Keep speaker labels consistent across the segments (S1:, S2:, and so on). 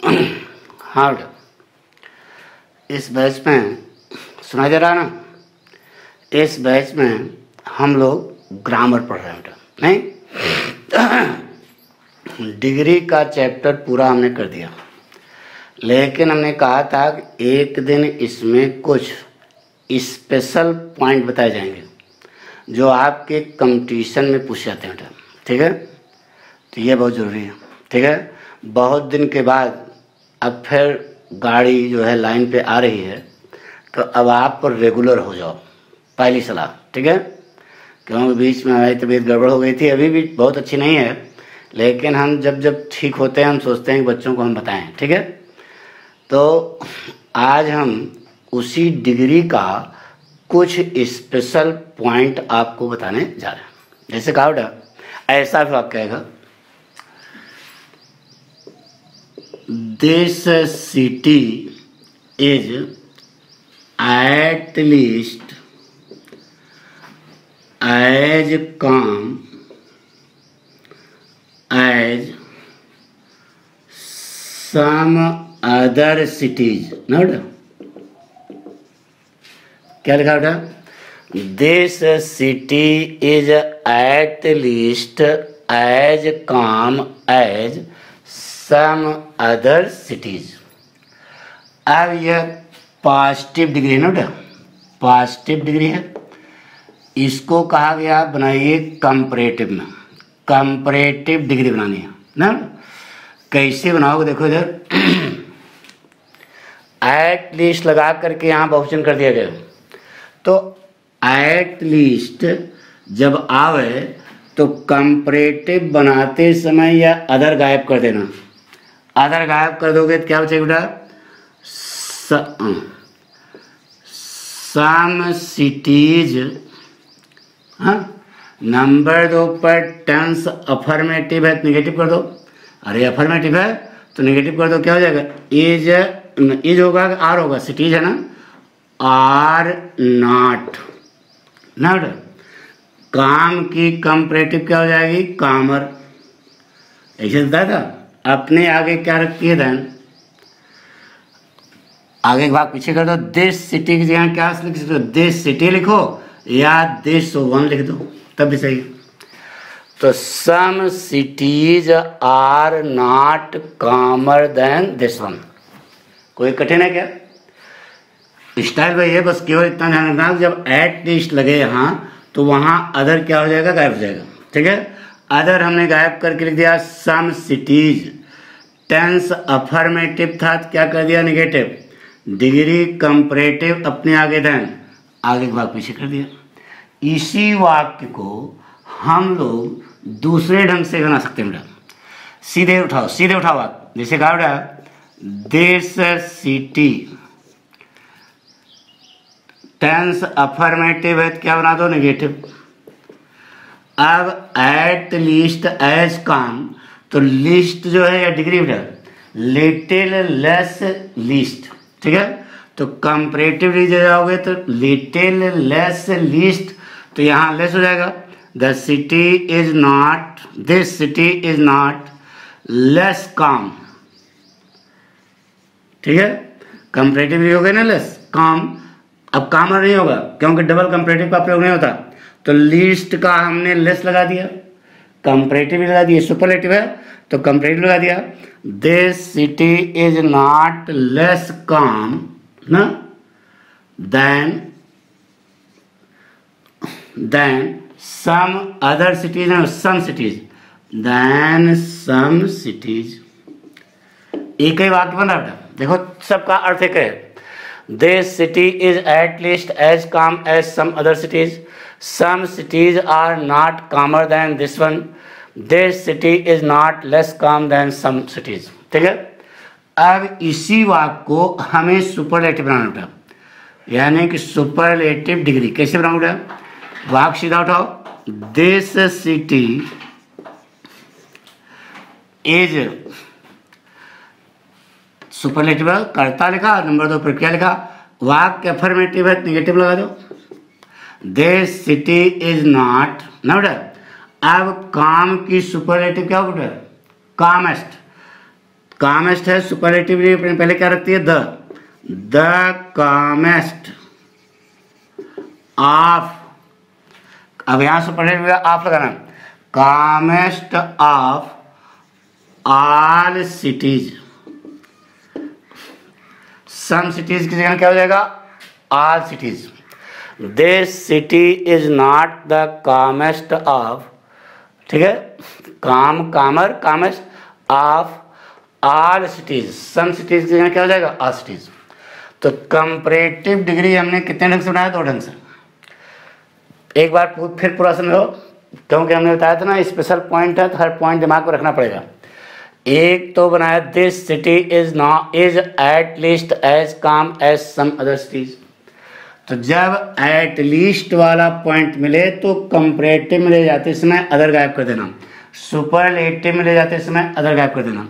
S1: हाँ बेटा, इस बैच में सुनाई दे रहा ना, इस बैच में हम लोग ग्रामर पढ़ रहे हैं बेटा। नहीं, डिग्री का चैप्टर पूरा हमने कर दिया, लेकिन हमने कहा था कि एक दिन इसमें कुछ स्पेशल पॉइंट बताए जाएंगे जो आपके कंपटीशन में पूछे जाते हैं बेटा। ठीक है, तो ये बहुत ज़रूरी है। ठीक है, बहुत दिन के बाद अब फिर गाड़ी जो है लाइन पे आ रही है, तो अब आप रेगुलर हो जाओ, पहली सलाह। ठीक है, क्योंकि बीच में हमारी तबीयत गड़बड़ हो गई थी, अभी भी बहुत अच्छी नहीं है, लेकिन हम जब ठीक होते हैं हम सोचते हैं कि बच्चों को हम बताएं। ठीक है, तो आज हम उसी डिग्री का कुछ स्पेशल पॉइंट आपको बताने जा रहे हैं। जैसे कहा बेटा, ऐसा भी वाक्य आएगा, this city is at least as calm as some other cities. ना बेटा, क्या लिखा बेटा? This city is at least as calm as some other cities. अब यह पॉजिटिव डिग्री है ना बेटा, पॉजिटिव डिग्री है। इसको कहा गया बनाइए कंपैरेटिव में, कंपैरेटिव डिग्री बनानी है ना। कैसे बनाओगे? देखो इधर एट लीस्ट लगा करके यहाँ बहुवचन कर दिया गया, तो एट लीस्ट जब आवे तो कंपैरेटिव बनाते समय या अदर गायब कर देना। अदर गायब कर दोगे तो क्या बचेगा बेटा? सम सिटीज। हाँ, नंबर 2 पर टेंस अफर्मेटिव है तो निगेटिव कर दो। अरे अफर्मेटिव है तो निगेटिव कर दो, क्या हो जाएगा? इज होगा कि आर होगा? सिटीज है ना, आर नॉट ना बेटा। काम की कंपैरेटिव क्या हो जाएगी? कामर। ऐसे बताया था। अपने आगे क्या रखी है देन, आगे एक भाग पीछे कर दो। दिस सिटी की जगह क्या लिख सकते हो? दिस सिटी लिखो या दिस वन लिख दो, तब भी सही। तो some cities are not calmer than this one. कोई कठिन है क्या? स्टाइल भाई है, बस केवल इतना ध्यान रखना जब एट लीस्ट लगे यहाँ तो वहाँ अदर क्या हो जाएगा? गायब हो जाएगा। ठीक है, अदर हमने गायब करके लिख दिया सम सिटीज। टेंस अफर्मेटिव था तो क्या कर दिया? निगेटिव। डिग्री कंपैरेटिव अपने आगे देन, आगे के भाग पीछे कर दिया। इसी वाक्य को हम लोग दूसरे ढंग से बना सकते हैं बेटा। सीधे उठाओ वाक्य। जैसे कहा बेटा, दिस सिटी, टेंस अफर्मेटिव है तो क्या बना दो? निगेटिव। अब एट लीस्ट एज काम, तो लिस्ट जो है या डिग्री बेटा, लिटिल लेस लीस्ट। ठीक है, तो कंपैरेटिव जाओगे तो लिटिल लेस लीस्ट, तो यहाँ लेस हो जाएगा। The city is not, this city is not less काम। ठीक है, कंपैरेटिव भी हो गया ना, लेस काम। अब कामर नहीं होगा क्योंकि डबल कंपैरेटिव का प्रयोग नहीं होता, तो लीस्ट का हमने लेस लगा दिया, कंपैरेटिव लगा दिया। सुपरलेटिव है तो कंपैरेटिव लगा दिया। This city is not less काम ना then some other cities, some cities, then some cities. एक ही वाक्य बन रहा है। देखो सबका अर्थ एक है। This city is at least as calm as some other cities. Some cities are not calmer than this one. This city is not less calm than some cities. ठीक है, अब इसी वाक्य को हमें सुपरलेटिव बनाना बेटा, यानी कि सुपरलेटिव डिग्री। कैसे बनाऊँ बेटा? वाक्य सीधा उठाओ। दिस सिटी इज, सुपरलेटिव कर्ता लिखा, नंबर 2 पर क्या लिखा? वाक्य अफर्मेटिव है, निगेटिव लगा दो। दिस सिटी इज नॉट ना बेटा। अब काम की सुपरलेटिव क्या हो बेटा? कामेस्ट। कामेस्ट है, सुपरलेटिव डिग्री पहले क्या रखती है? द कामेस्ट ऑफ, अब यहां सुपरलेटिव ऑफ लगाना, calmest of all cities, some cities की जगह क्या हो जाएगा? All cities. This city is not the calmest of, ठीक है, calmest of all cities, some cities की जगह क्या हो जाएगा? All cities. तो कंपैरेटिव डिग्री हमने कितने ढंग से बनाया? 2 ढंग से। एक बार फिर पूरा समझो, क्योंकि हमने बताया था ना स्पेशल पॉइंट है तो हर पॉइंट दिमाग में रखना पड़ेगा। एक तो बनाया this city is at least as calm as some other cities. तो जब एट लीस्ट वाला पॉइंट मिले तो कंपैरेटिव में ले जाते समय अदर गायब कर देना, सुपरलेटिव में ले जाते समय अदर गायब कर देना।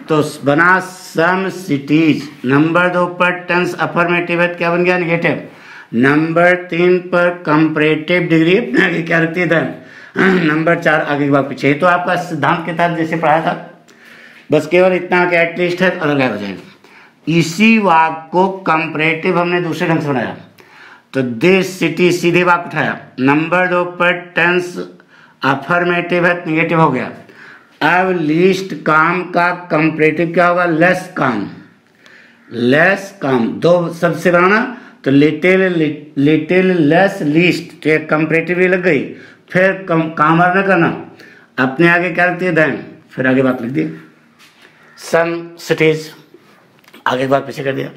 S1: तो बना सम सिटीज। नंबर 2 पर टेंस अफर्मेटिव है, क्या बन गया? निगेटिव। नंबर 3 पर कंपैरेटिव डिग्री अपने आगे क्या रखती है? देन। नंबर 4 आगे के बाद पीछे। तो आपका सिद्धांत के तहत जैसे पढ़ाया था, बस केवल इतना कि एटलीस्ट है, अदर गायब हो जाएगा। इसी वाक्य को कंपैरेटिव हमने दूसरे ढंग से बनाया। तो दिस सिटी सीधे वाक्य उठाया। नंबर 2 पर टेंस अफर्मेटिव है, निगेटिव हो गया। अब लीस्ट काम का कंपैरेटिव क्या होगा? लेस काम। लेस काम 2 सबसे बनाना, तो लिटिल लेस लीस्ट, तो एक कंपैरेटिव लग गई। फिर कामर न करना, अपने आगे क्या रखती है? देन। फिर आगे बात लिख दी सम सिटीज, आगे बात पीछे कर दिया।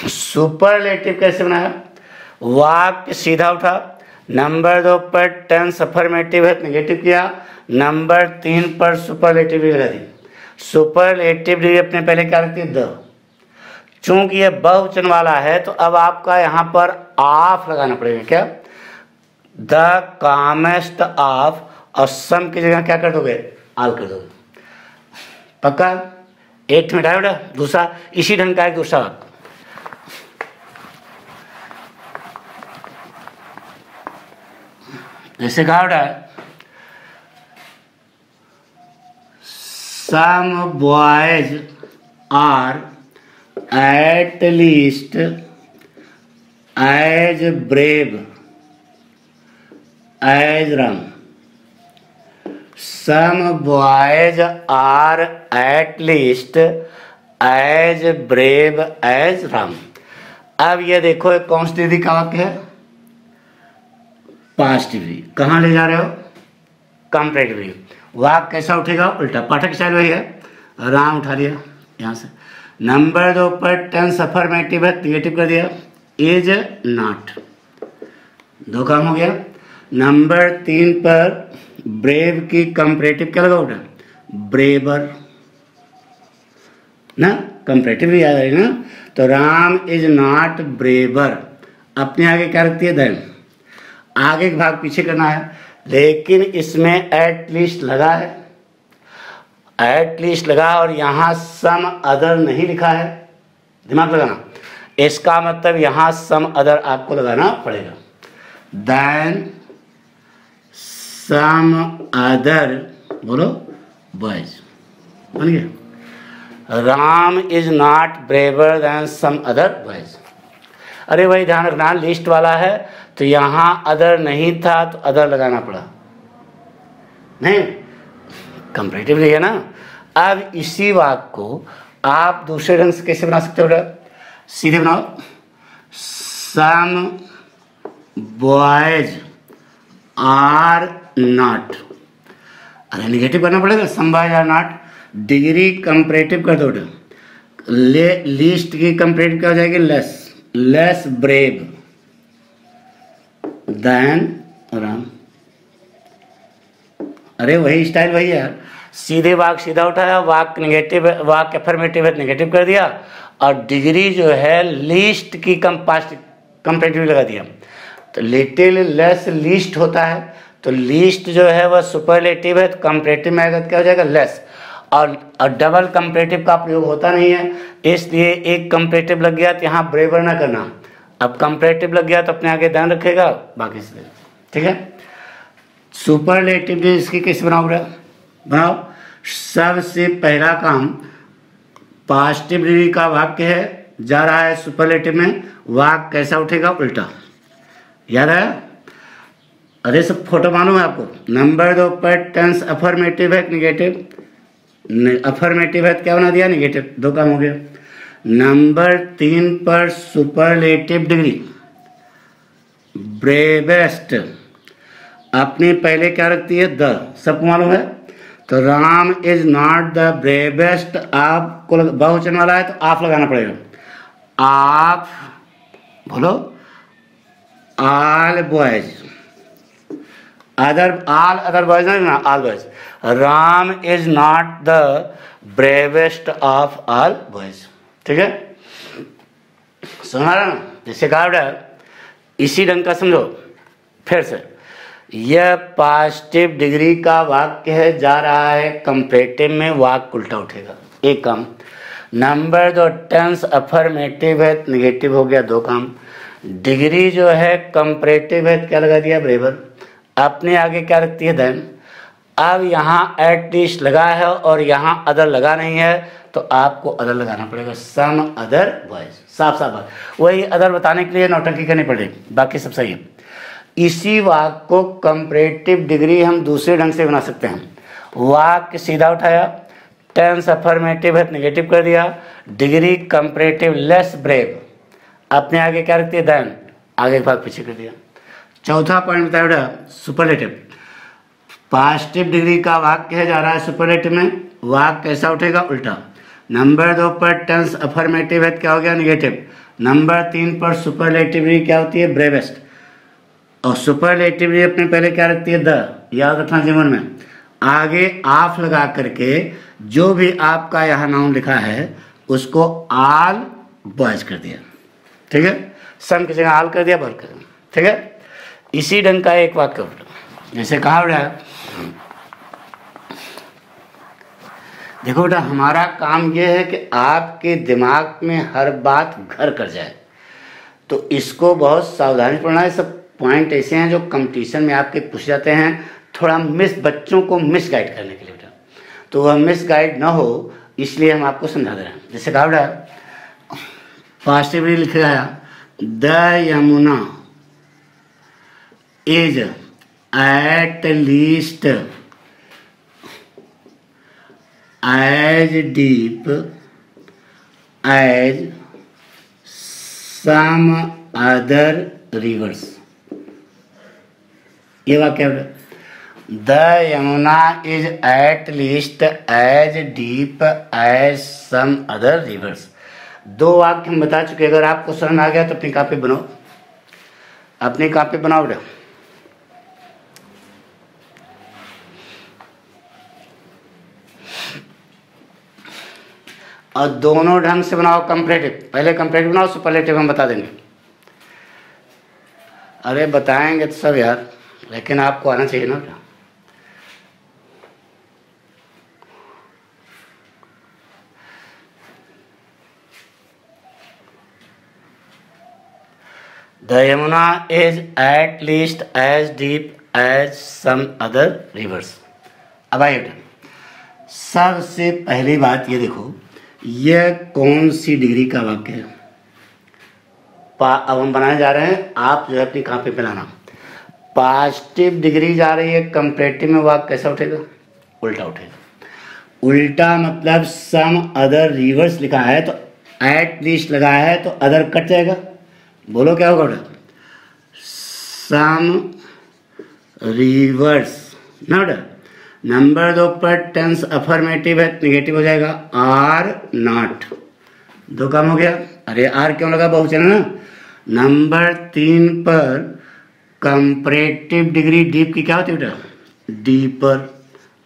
S1: सुपरलेटिव कैसे बनाया? वाक्य सीधा उठा, नंबर 2 पर टेंस अफर्मेटिव है, नेगेटिव किया। नंबर 3 पर सुपरलेटिव लगा दी। सुपरलेटिव अपने पहले क्या रखती है? द। चूंकि ये बहुवचन वाला है तो अब आपका यहाँ पर ऑफ लगाना पड़ेगा। क्या? द कामेस्ट ऑफ, और सम की जगह क्या कर दोगे? आल कर दोगे। पक्का? 8 में डाल दूसरा इसी ढंग का एक दूसरा वाक्य, जैसे कहा उठा some boys are at least as brave as Ram. Some boys are at least as brave as Ram. अब ये देखो एक कौन सी डिग्री का वाक्य है? Past degree. कहाँ ले जा रहे हो? Comparative degree. वाक्य कैसा उठेगा? उल्टा। पाठक स्टाइल वही है, राम उठा लिया यहाँ से। नंबर 2 पर टेंस अफर्मेटिव है, निगेटिव कर दिया। इज नॉट, 2 काम हो गया। नंबर 3 पर ब्रेव की कंपैरेटिव क्या लगा उठा? ब्रेवर ना, कंपैरेटिव भी याद है ना। तो राम इज नॉट ब्रेवर, अपने आगे क्या रखती है? देन। आगे का भाग पीछे करना है, लेकिन इसमें एट लीस्ट लगा है, एट लीस्ट लगा और यहाँ सम अदर नहीं लिखा है। दिमाग लगाना, इसका मतलब यहाँ सम अदर आपको लगाना पड़ेगा। देन सम अदर, बोलो बॉयज, बन गया। Ram is not braver than some other boys. अरे भाई ध्यान रखना, लिस्ट वाला है तो यहाँ अदर नहीं था तो अदर लगाना पड़ा, नहीं कंपैरेटिव नहीं है ना। अब इसी वाक्य को आप दूसरे ढंग से कैसे बना सकते हो? सीधे बनाओ, सम बॉयज आर नॉट। अरे निगेटिव करना पड़ेगा, some boys are not. Degree comparative कर दो, लिस्ट की कंपैरेटिव क्या हो जाएगी? Less, less brave than Ram. अरे वही स्टाइल वही है, सीधे वाक्य सीधा उठाया, वाक्य निगेटिव, वाक्य अफर्मेटिव है, निगेटिव कर दिया, और डिग्री जो है लिस्ट की कंपैरेटिव लगा दिया। तो लिटिल लेस लिस्ट होता है, तो लिस्ट जो है वह सुपरलेटिव है, तो कंपैरेटिव में आएगा क्या हो जाएगा? लेस। और डबल कंपैरेटिव का प्रयोग होता नहीं है, इसलिए एक कंपैरेटिव लग गया तो यहाँ ब्रेवर ना करना। अब कंपैरेटिव लग गया तो अपने आगे ध्यान रखेगा, बाकी से ठीक है। सुपरलेटिव इसकी कैसे बनाओगे? बनाओ, सबसे पहला काम पॉजिटिव डिग्री का वाक्य है, जा रहा है सुपरलेटिव में, वाक्य कैसा उठेगा? उल्टा। याद है? अरे सब फोटो मालूम है आपको। नंबर 2 पर टेंस अफर्मेटिव है निगेटिव, अफर्मेटिव है तो क्या बना दिया? निगेटिव। 2 काम हो गया। नंबर 3 पर सुपरलेटिव डिग्री ब्रेवेस्ट अपने पहले क्या रखती है? द। सबको मालूम है। तो Ram is not the bravest, आपको बहुवचन वाला है तो आप लगाना पड़ेगा। आप बोलो all boys, all other boys ना, all boys. Ram is not the bravest of all boys. ठीक है, सुना रहा ना? जैसे कहा इसी ढंग का समझो फिर से। यह पॉजिटिव डिग्री का वाक्य है, जा रहा है कंपैरेटिव में, वाक्य उल्टा उठेगा। एक काम। नंबर 2 टेंस अफर्मेटिव है, निगेटिव हो गया। 2 काम। डिग्री जो है कंपैरेटिव है, क्या लगा दिया? बराबर। अपने आगे क्या रखती है? देन। अब यहाँ एटलीस्ट लगा है और यहाँ अदर लगा नहीं है, तो आपको अदर लगाना पड़ेगा। Some other boys. साफ साफ बात। वही अदर बताने के लिए नौटंकी करनी पड़ेगी, बाकी सब सही है। इसी वाक्य को कंपैरेटिव डिग्री हम दूसरे ढंग से बना सकते हैं। वाक्य सीधा उठाया, टेंस अफर्मेटिव है, निगेटिव कर दिया। डिग्री कंपैरेटिव लेस ब्रेव, अपने आगे क्या रखती है? देन। आगे भाग पीछे कर दिया। चौथा पॉइंट बताया बेटा, सुपरलेटिव। पॉजिटिव डिग्री का वाक्य है, जा रहा है सुपरलेटिव में, वाक्य कैसा उठेगा? उल्टा। नंबर 2 पर टेंस अफर्मेटिव है, क्या हो गया? निगेटिव। नंबर 3 पर सुपरलेटिव डिग्री क्या होती है? ब्रेवेस्ट। और सुपरलेटिव डिग्री अपने पहले क्या रखती है? द। याद रखना जीवन में। आगे ऑफ लगा करके जो भी आपका यहाँ नाउन लिखा है उसको ऑल बॉयज कर दिया। ठीक है, सम की जगह ऑल कर दिया, बॉय कर दिया। ठीक है, इसी ढंग का एक वाक्य जैसे कहा बेटा, देखो बेटा हमारा काम ये है कि आपके दिमाग में हर बात घर कर जाए, तो इसको बहुत सावधानी पढ़ना है। सब पॉइंट ऐसे हैं जो कंपटीशन में आपके पूछ जाते हैं, थोड़ा बच्चों को मिस गाइड करने के लिए बेटा, तो वह मिस गाइड ना हो इसलिए हम आपको समझा दे रहे हैं। जैसे कहा बेटा पॉजिटिवली लिख रहा है, the Yamuna is at least as deep as some other rivers. ये वाक्य है, the Yamuna is at least as deep as some other rivers. 2 वाक्य हम बता चुके। अगर आपको समझ आ गया तो अपनी कॉपी बनाओ, अपनी कॉपी बनाओ बेटा। और दोनों ढंग से बनाओ कंपैरेटिव। पहले कंपैरेटिव बनाओ, सुपरलेटिव हम बता देंगे। अरे बताएंगे तो सब यार, लेकिन आपको आना चाहिए ना क्या। The Yamuna is at least as deep as some other rivers. अब आइए सबसे पहली बात ये देखो, यह कौन सी डिग्री का वाक्य है। अब हम बनाने जा रहे हैं, आप जो है अपनी कॉपी पे लाना। पॉजिटिव डिग्री जा रही है कंपैरेटिव में, वाक्य कैसा उठेगा? उल्टा उठेगा। उल्टा मतलब सम अदर रिवर्स लिखा है तो एट लीस्ट लगा है तो अदर कट जाएगा। बोलो क्या होगा बेटा? सम रिवर्स ना बेटा। नंबर 2 पर टेंस अफर्मेटिव है, निगेटिव हो जाएगा, आर नॉट। 2 काम हो गया। अरे आर क्यों लगा? बहुवचन है ना। नंबर 3 पर कंपैरेटिव डिग्री डीप की क्या होती है बेटा? डीपर।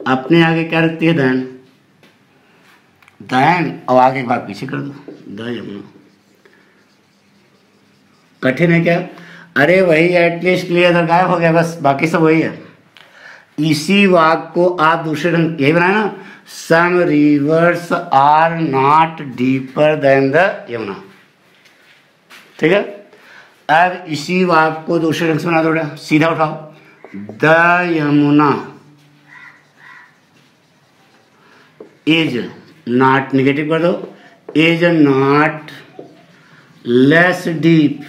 S1: अपने आगे क्या रखती है? देन। देन और आगे भाग पीछे कर दो, द यमुना। कठिन है क्या? अरे वही एटलीस्ट लिए अदर गायब हो गया, बस बाकी सब वही है। इसी वाक्य को आप दूसरे ढंग यही बनाए ना, some rivers are not deeper than the Yamuna. ठीक है, अब इसी वाक्य को दूसरे ढंग से बना दो, सीधा उठाओ, the Yamuna is not, negative कर दो, is not less deep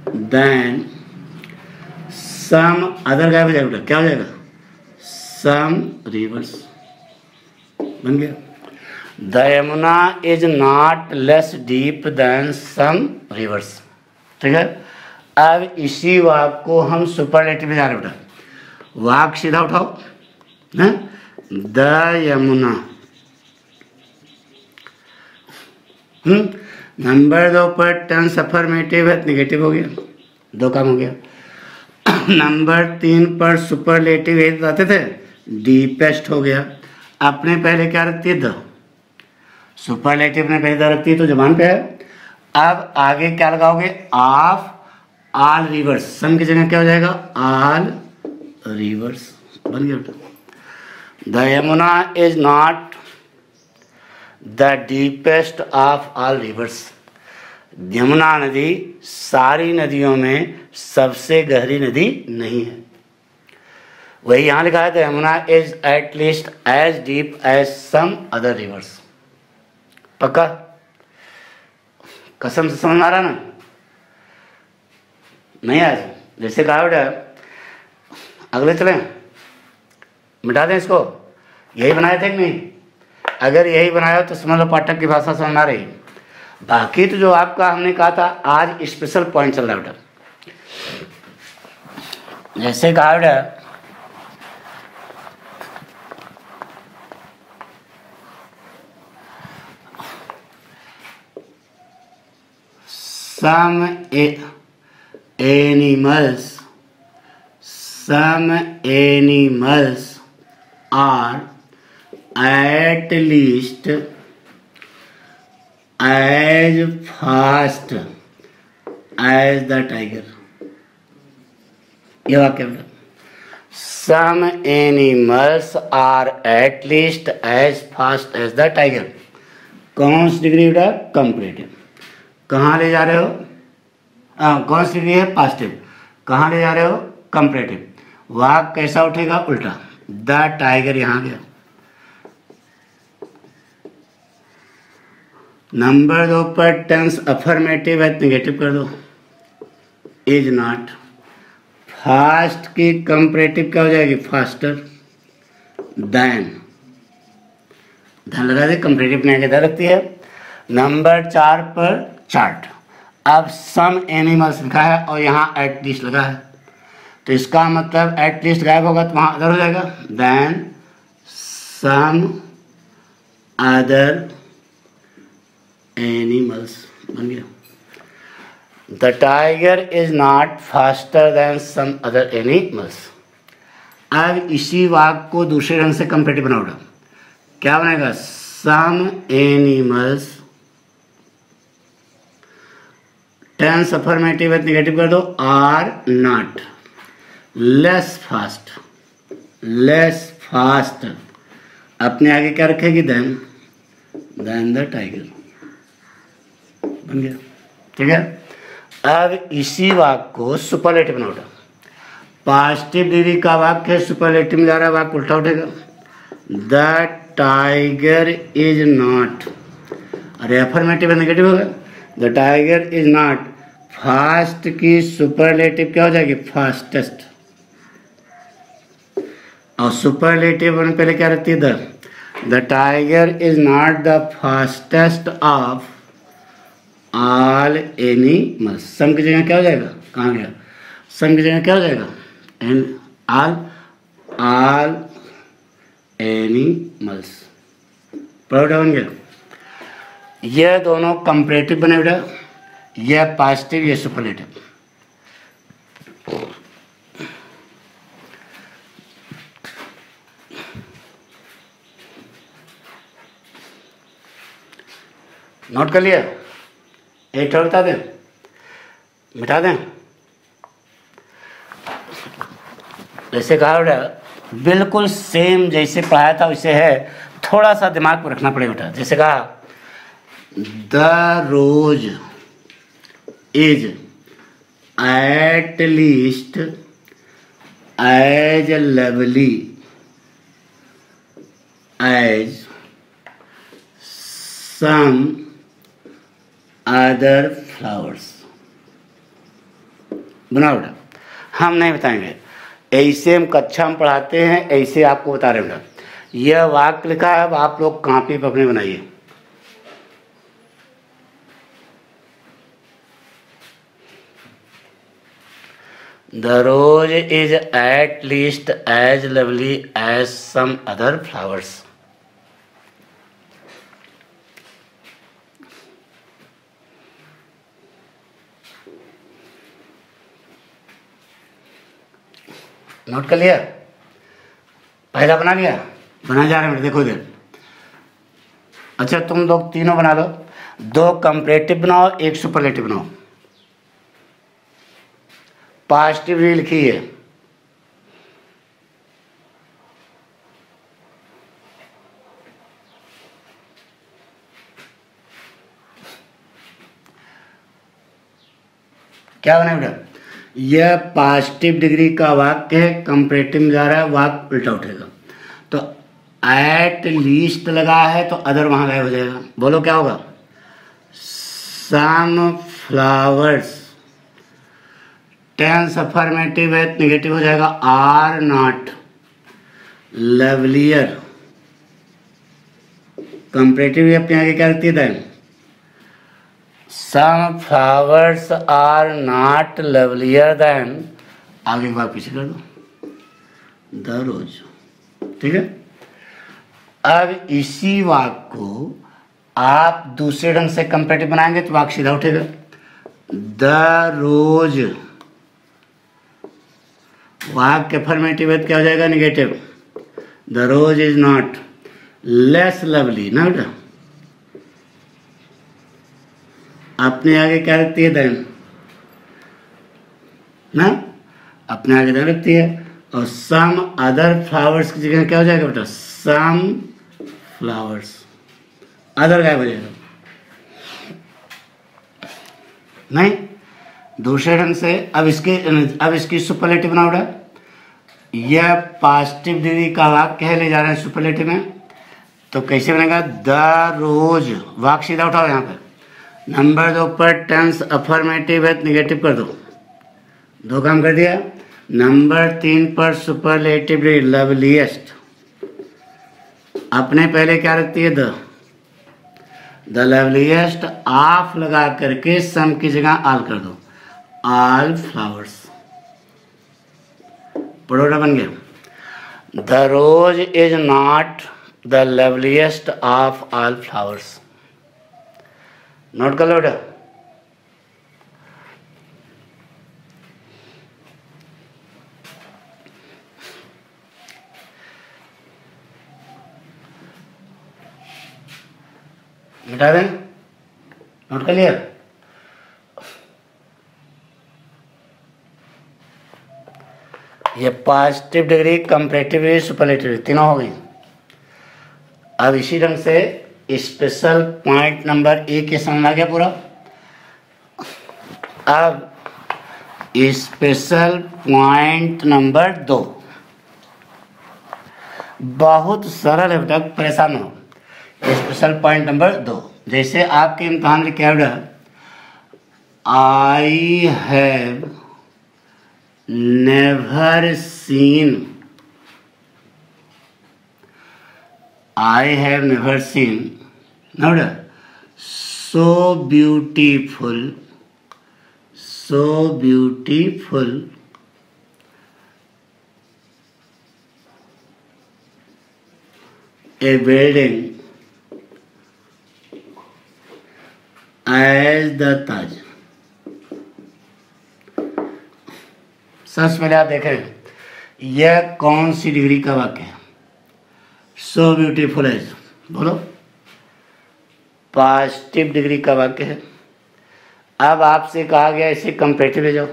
S1: than some other गायब हो जाएगा बेटा, क्या हो जाएगा? सम रिवर्स बन गया। The Yamuna is not less deep than some rivers. ठीक है, अब इसी वाक्य को हम सुपरलेटिव में जा रहे बेटा, वाक्य सीधा उठाओ है, द यमुना। नंबर 2 पर टेंस अफर्मेटिव है, नेगेटिव हो गया, 2 काम हो गया। नंबर 3 पर सुपरलेटिव है, बताते थे डीपेस्ट हो गया। अपने पहले क्या रखती है? द। सुपरलेटिव ने पहले द रखती है तो जबान पे है। अब आगे क्या लगाओगे? ऑफ ऑल रिवर्स, सम की जगह क्या हो जाएगा? ऑल रिवर्स बन गया। The Yamuna is not the deepest of all reverse. Yamuna नदी सारी नदियों में सबसे गहरी नदी नहीं है। वही यहाँ लिखा है, the Yamuna is at least as deep as some other rivers. पक्का? कसम से समझ आ रहा ना? नहीं आज जैसे कहा बेटा, अगले चलें, मिटा दें इसको, यही बनाए थे कि नहीं? अगर यही बनाया तो समझ लो पाठक की भाषा समझ आ रही। बाकी तो जो आपका हमने कहा था आज स्पेशल पॉइंट चल रहा है बेटा। जैसे कहा बेटा, some animals are at least as fast as the tiger। ये वाक्य में some animals are at least as fast as the tiger। कौन सी डिग्री बेटा? कंपैरेटिव। कहाँ ले जा रहे हो? कौन सी डिग्री है? पॉजिटिव। कहाँ ले जा रहे हो? कंपैरेटिव। वाक्य कैसा उठेगा? उल्टा। द टाइगर यहाँ गया। नंबर 2 पर टेंस अफर्मेटिव है, नेगेटिव कर दो, इज नॉट। फास्ट की कंपैरेटिव क्या हो जाएगी? Faster than. ध्यान लगा दे, कंपैरेटिव ने आगे रखती है। नंबर 4 पर चार्ट। अब सम एनिमल्स लिखा है और यहाँ एटलीस्ट लगा है, तो इसका मतलब एटलीस्ट गायब होगा तो वहाँ अदर हो जाएगा। देन सम अदर एनिमल्स बन गया। The tiger is not faster than some other animals. अब इसी वाक्य को दूसरे रंग से कंपैरेटिव बनाओ। क्या बनेगा? सम एनिमल्स, टेंस अफर्मेटिव है, नेगेटिव कर दो, are not less fast. Less fast अपने आगे क्या रखेगी? देन द टाइगर बन गया। ठीक है, अब इसी वाक्य को सुपरलेटिव में उठा। पॉजिटिव डिग्री का वाक्य है, सुपरलेटिव में जा रहा है, वाक्य उल्टा उठेगा। द टाइगर इज नॉट, अरे अफर्मेटिव है, नेगेटिव होगा। The tiger is not fast की सुपरलेटिव क्या हो जाएगी? फास्टेस्ट। और सुपरलेटिव में पहले क्या रहती है? The tiger is not the fastest of all animals. Some की जगह क्या हो जाएगा? कहाँ गया? सम की जगह क्या हो जाएगा? N all animals. प्रोडक्ट बन गया। ये दोनों कंपैरेटिव बने बेटा, यह पॉजिटिव, ये सुपरलेटिव। नोट कर लिया? एक ठोक बता दें, मिटा दें। जैसे कहा बेटा, बिल्कुल सेम जैसे पढ़ाया था वैसे है, थोड़ा सा दिमाग को रखना पड़ेगा बेटा। जैसे कहा, the rose is at least as lovely as some other flowers. बनाओ बेटा, हम नहीं बताएंगे, ऐसे हम कक्षा में पढ़ाते हैं, ऐसे आपको बता रहे बेटा। यह वाक्य लिखा है, अब आप लोग कॉपी पर अपने बनाइए। The rose is at least as lovely as some other flowers. Note कर लिया? पहला बना लिया? बना जा रहे हैं, देखो इधर। अच्छा तुम लोग तीनों बना लो, 2 कंपैरेटिव बनाओ, 1 सुपरलेटिव बनाओ। पॉजिटिव लिखी है, क्या बना बेटा? यह पॉजिटिव डिग्री का वाक्य है, कंपैरेटिव में जा रहा है, वाक्य उल्टा उठेगा। तो एट लीस्ट लगा है तो अदर वहां गायब हो जाएगा। बोलो क्या होगा? सम फ्लावर्स, टेंस अफर्मेटिव है, नेगेटिव हो जाएगा, आर नॉट लवलियर। कंपैरेटिव अपने आगे क्या रखती है? Than some flowers are not lovelier than, आगे एक बार पीछे कर दो, द रोज। ठीक है, अब इसी वाक्य को आप दूसरे ढंग से कंपैरेटिव बनाएंगे तो वाक्य सीधा उठेगा। द रोज, वाक्य अफर्मेटिव है तो क्या हो जाएगा? Negative. The rose is not less lovely ना बेटा, अपने आगे क्या रखती है? देन ना, अपने आगे देन रखती है। और सम अदर फ्लावर्स की जगह क्या हो जाएगा बेटा? सम फ्लावर्स, अदर गायब हो जाएगा। नहीं, दूसरे ढंग से अब इसकी सुपरलेटिव बनाओ बेटा। यह पॉजिटिव डिग्री का वाक्य है, ले जा रहे हैं सुपरलेटिव में, तो कैसे बनेगा? द रोज, वाक्य सीधा उठाओ यहाँ पे। नंबर 2 पर टेंस अफर्मेटिव है, नेगेटिव कर दो, 2 काम कर दिया। नंबर 3 पर सुपरलेटिव लवलीएस्ट, अपने पहले क्या रखती है? द लवलीएस्ट, ऑफ लगा करके सम की जगह ऑल कर दो, ऑल फ्लावर्स। पड़ोटा बन गया। The rose is not the loveliest of all flowers. Note कर लो बेटा। मिटा दें, नोट कर लिया? ये positive degree, comparative degree, superlative degree तीनों हो गई। अब इसी ढंग से स्पेशल पॉइंट नंबर 1 के समझ आ गया पूरा। अब स्पेशल पॉइंट नंबर 2 बहुत सरल है बेटा, परेशान हो। स्पेशल पॉइंट नंबर 2, जैसे आपके इम्तहान में क्या बेटा? आई have never seen, I have never seen, now so beautiful a building as the Taj। सबसे पहले आप देखें यह कौन सी डिग्री का वाक्य है? सो ब्यूटीफुल एज, बोलो, पॉजिटिव डिग्री का वाक्य है। अब आपसे कहा गया इसे कंपैरेटिव ले जाओ,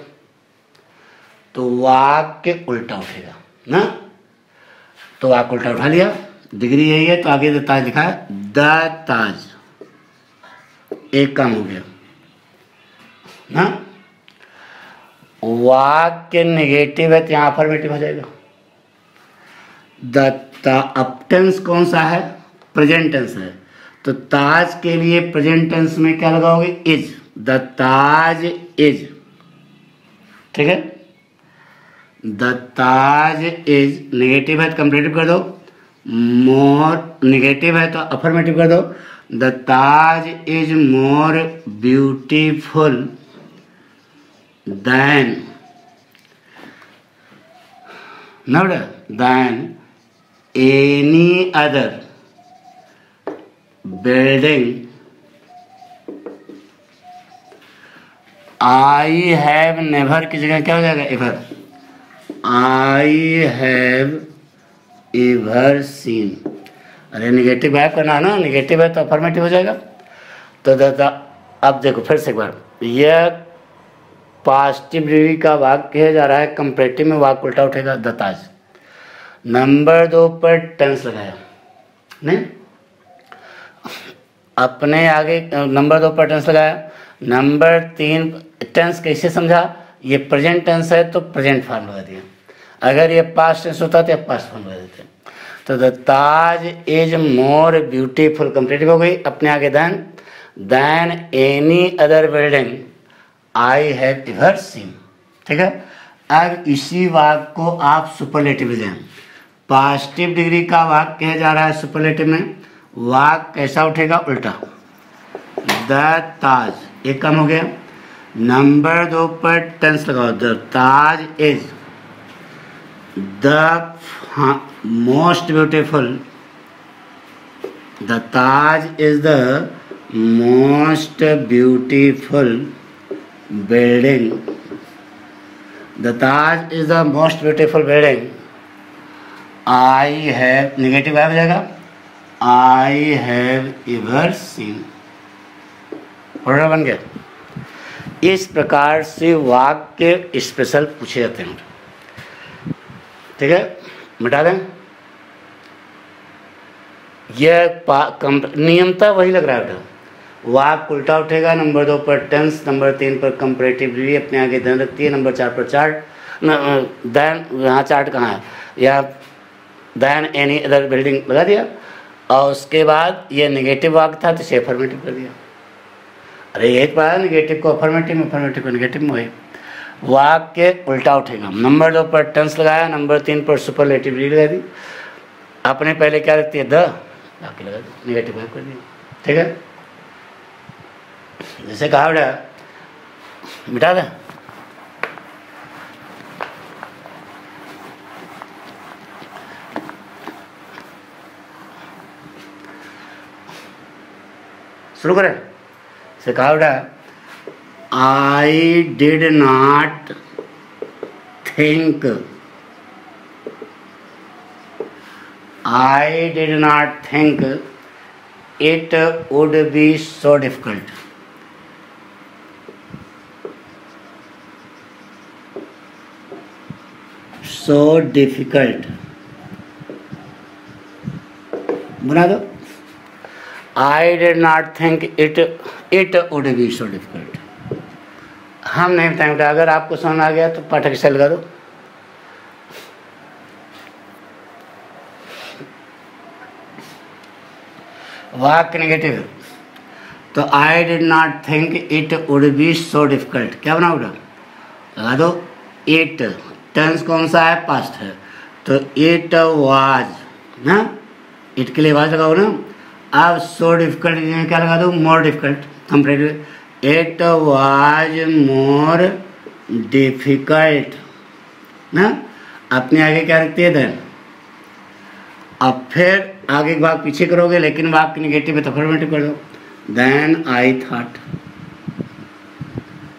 S1: तो वाक्य उल्टा उठेगा ना, तो वाक्य उल्टा उठा लिया, डिग्री यही है तो आगे द ताज लिखा है, द ताज, एक काम हो गया ना। वाक्य नेगेटिव है तो यहां अफर्मेटिव हो जाएगा। द अब टेंस कौन सा है? प्रेजेंट टेंस है, तो ताज के लिए प्रेजेंट टेंस में क्या लगाओगे? इज। द ताज इज, ठीक है। द ताज इज नेगेटिव है तो कंपेरेटिव कर दो, मोर नेगेटिव है तो अफर्मेटिव कर दो। The Taj is more beautiful than, note, than any other building I have never की जगह क्या हो जाएगा? Ever. I have ever seen. अरे निगेटिव है करना है ना, निगेटिव है तो अफर्मेटिव हो जाएगा। तो अब देखो फिर से एक बार, यह पॉजिटिव डिग्री का वाक्य है, जा रहा है कंपैरेटिव में, वाक्य उल्टा उठेगा। The Taj. नंबर 2 पर टेंस लगाया नहीं, अपने आगे नंबर 2 पर टेंस लगाया। नंबर 3 टेंस कैसे समझा? ये प्रेजेंट टेंस है तो प्रेजेंट फॉर्म लगा दिया, अगर ये पास्ट टेंस होता तो पास्ट फॉर्म लगा देते। तो the Taj is more beautiful complete हो गई, अपने आगे than any other building I have ever seen, ठीक है। अब इसी वाक्य को आप सुपरलेटिव दें, पॉजिटिव डिग्री का वाक्य है, जा रहा है सुपरलेटिव में, वाक्य कैसा उठेगा? उल्टा। द ताज, एक कम हो गया। नंबर 2 पर टेंस लगाओ, the Taj is the most beautiful, the Taj is the most beautiful building, the Taj is the most beautiful building I have, negative आ जाएगा, I have ever seen. Order बन गया। इस प्रकार से वाक्य स्पेशल पूछे जाते हैं, ठीक है। मिटा दें, यह नियमता वही लग रहा है। वाक्य उल्टा उठेगा, नंबर 2 पर टेंस, नंबर 3 पर कंपैरेटिव डिग्री अपने आगे ध्यान रखती है, नंबर 4 पर चार्ट, देन यहाँ चार्ट कहाँ है, या देन एनी अदर बिल्डिंग लगा दिया, और उसके बाद ये नेगेटिव वाक्य था तो इसे अफर्मेटिव कर दिया। अरे एक बार नेगेटिव को अफर्मेटिव में, अफर्मेटिव को नेगेटिव में, वही वाक्य उल्टा उठेगा। नंबर 2 पर टेंस लगाया, नंबर 3 पर सुपरलेटिव डिग्री लगा दी, अपने पहले क्या रखती है? द, बाकी लगा दी, नेगेटिव कर दिया, ठीक है। जैसे कहा बेटा, मिटा दें, शुरू करें। से कहा बेटा, I did not think, I did not think it would be so difficult, so difficult बना दो। I did not think it would be so difficult. हम नहीं बताएंगे, अगर आपको समझ आ गया तो पाठक से लगा दो। वाक्य नेगेटिव, तो I did not think it would be so difficult, क्या बनाओ बेटा? लगा दो। इट, टेंस कौन सा है? पास्ट है, तो इट वाज ना, इट के लिए वाज लगाओ ना। अब सो डिफिकल्ट क्या लगा दो? More difficult comparative. It was more difficult ना, अपने आगे क्या रखती है? देन। अब फिर आगे वाक्य पीछे करोगे, लेकिन वाक्य निगेटिव है तो अफर्मेटिव कर दो। देन आई थॉट,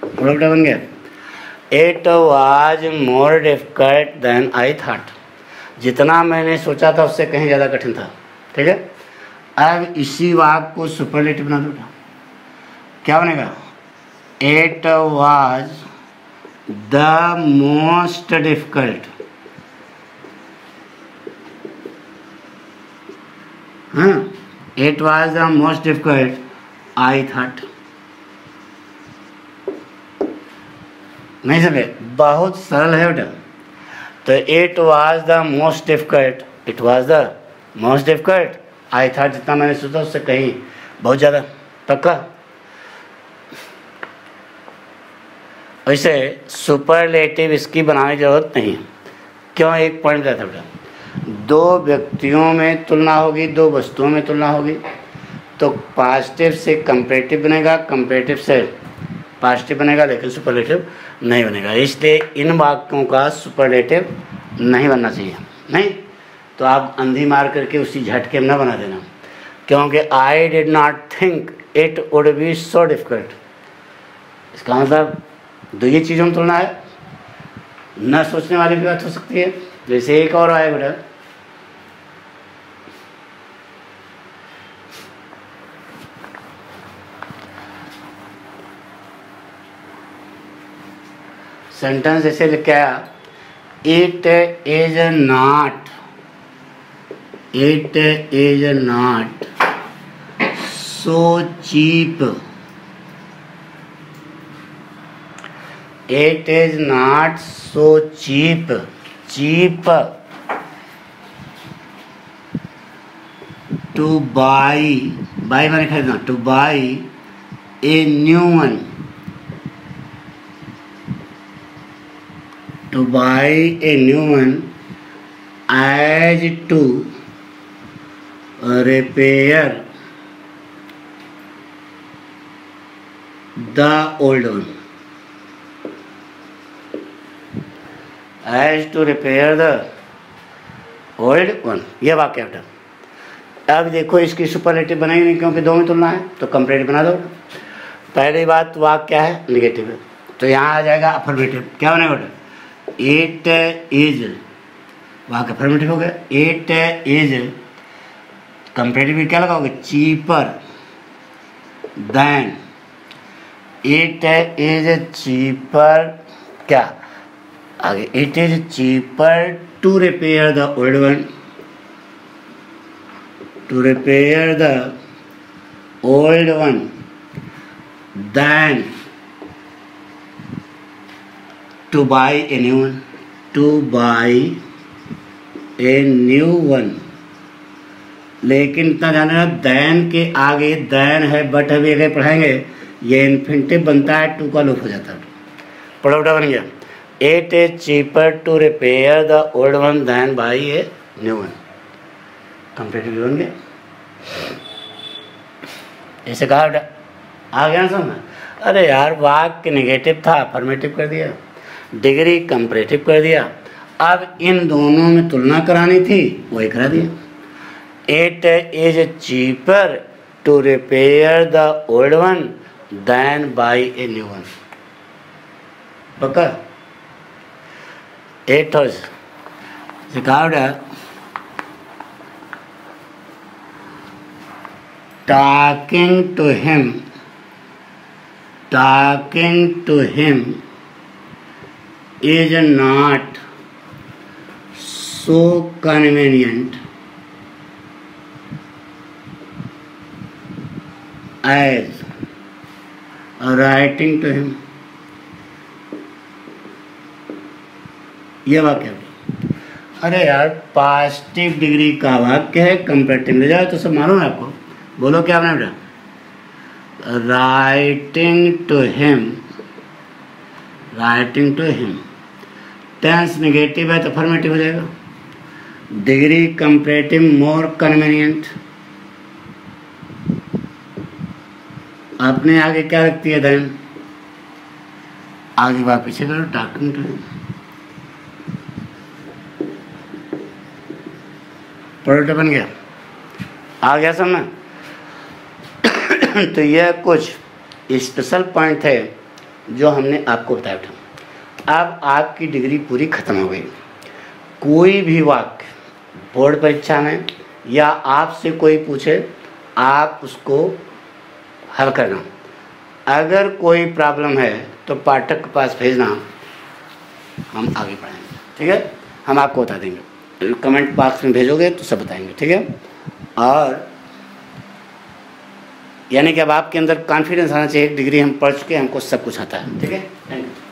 S1: प्रोडक्ट बन गया। It was more difficult than I thought, जितना मैंने सोचा था उससे कहीं ज़्यादा कठिन था, ठीक है। अब इसी वाक्य को सुपरलेटिव बना दो, क्या बनेगा? It was the most difficult, हाँ, it was the most difficult I thought. नहीं समझे? बहुत सरल है बेटा। तो it was the most difficult, it was the most difficult I thought, जितना मैंने सोचा उससे कहीं बहुत ज़्यादा, पक्का। वैसे सुपरलेटिव इसकी बनाने की ज़रूरत नहीं है। क्यों? एक पॉइंट रहता बेटा, दो व्यक्तियों में तुलना होगी, दो वस्तुओं में तुलना होगी, तो पॉजिटिव से कंपैरेटिव बनेगा, कंपैरेटिव से पॉजिटिव बनेगा, लेकिन सुपरलेटिव नहीं बनेगा। इसलिए इन वाक्यों का सुपरलेटिव नहीं बनना चाहिए। नहीं तो आप अंधी मार करके उसी झटके में न बना देना, क्योंकि I did not think it would be so difficult. इसका मतलब दो ही चीज़ों में तुलना है, न सोचने वाली भी बात हो सकती है। जैसे एक और आया बेटा, सेंटेंस ऐसे लिख के आया, it is not so cheap, it is not so cheap to buy माने खरीदना, to buy a new one, to buy a new one as to repair the old one, as to repair the old one। ये वाक्य है। अब देखो इसकी superlative बनाई नहीं, क्योंकि दो में तुलना है, तो कंपैरेटिव बना दो। पहली बात वाक्य क्या है? निगेटिव है, तो यहाँ आ जाएगा अफर्मेटिव। क्या बनेगा बेटा? इट इज, वहाँ का अफर्मेटिव हो गया। इट इज कंपैरेटिव में क्या लगाओगे? Cheaper than, it is cheaper, क्या आगे? It is cheaper to repair the old one, to repair the old one than to buy a new one, to buy a new one। लेकिन इतना जाना, then के आगे दैन है, but अभी अगर पढ़ाएंगे ये इन्फिनिटिव बनता है, टू का लूप हो जाता है। पढ़ा उठा बन गया। It is cheaper to repair the old one than buy a new one, comparative बन गया। ऐसे कहा बेटा, आ गया समझ? अरे यार वाक्य नेगेटिव था, अफर्मेटिव कर दिया, डिग्री कंपैरेटिव कर दिया, अब इन दोनों में तुलना करानी थी, वही करा दिया। It is cheaper to repair the old one than buy a new one. पक्का? At talking to him is not so convenient as writing to him। ये वाक्य है। अरे यार पॉजिटिव डिग्री का वाक्य है, कंपैरेटिव ले जाओ तो सब मालूम है आपको। बोलो क्या बना बेटा? Writing to him, tense negative है तो अफर्मेटिव हो जाएगा। डिग्री कंपैरेटिव मोर कन्वीनियंट, अपने आगे क्या रखती है? देन आगे बात पीछे करो, टॉकिंग टू हिम। प्रोडक्ट बन गया, आ गया समझ? तो यह कुछ स्पेशल पॉइंट थे जो हमने आपको बताया था। अब आपकी डिग्री पूरी खत्म हो गई। कोई भी वाक्य बोर्ड परीक्षा में या आपसे कोई पूछे, आप उसको हल करना। अगर कोई प्रॉब्लम है तो पाठक के पास भेजना, हम आगे पढ़ाएंगे। ठीक है, हम आपको बता देंगे, कमेंट बॉक्स में भेजोगे तो सब बताएंगे। ठीक है, और यानी कि अब आपके अंदर कॉन्फिडेंस आना चाहिए, डिग्री हम पढ़ चुके हैं, हमको सब कुछ आता है। ठीक है, थैंक यू।